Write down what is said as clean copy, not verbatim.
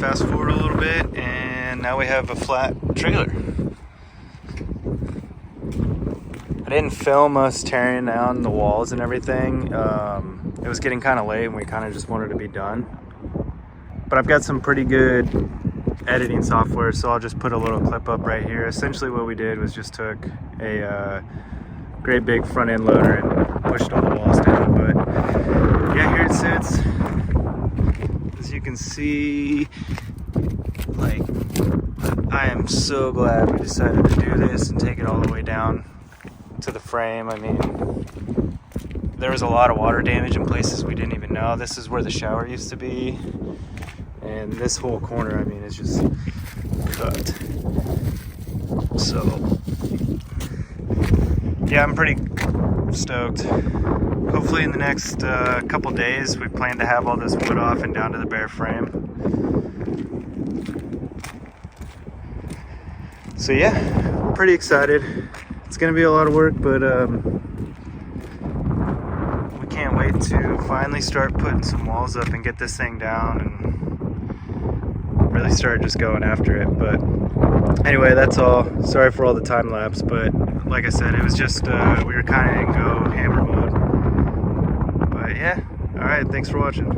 fast forward a little bit, and now we have a flat trailer. I didn't film us tearing down the walls and everything. It was getting kind of late and we kind of just wanted to be done. But I've got some pretty good editing software, so I'll just put a little clip up right here. Essentially what we did was just took a great big front end loader and pushed all the walls down. But yeah, here it sits. As you can see, like, I am so glad we decided to do this and take it all the way down to the frame. I mean, there was a lot of water damage in places we didn't even know. This is where the shower used to be, and this whole corner, I mean, is just cooked. So yeah, I'm pretty stoked. Hopefully in the next couple days we plan to have all this wood off and down to the bare frame. So yeah, pretty excited. It's gonna be a lot of work, but we can't wait to finally start putting some walls up and get this thing down and really start just going after it. But anyway, that's all. Sorry for all the time lapse, but like I said, it was just we were kind of in go hammer mode. But yeah, all right, thanks for watching.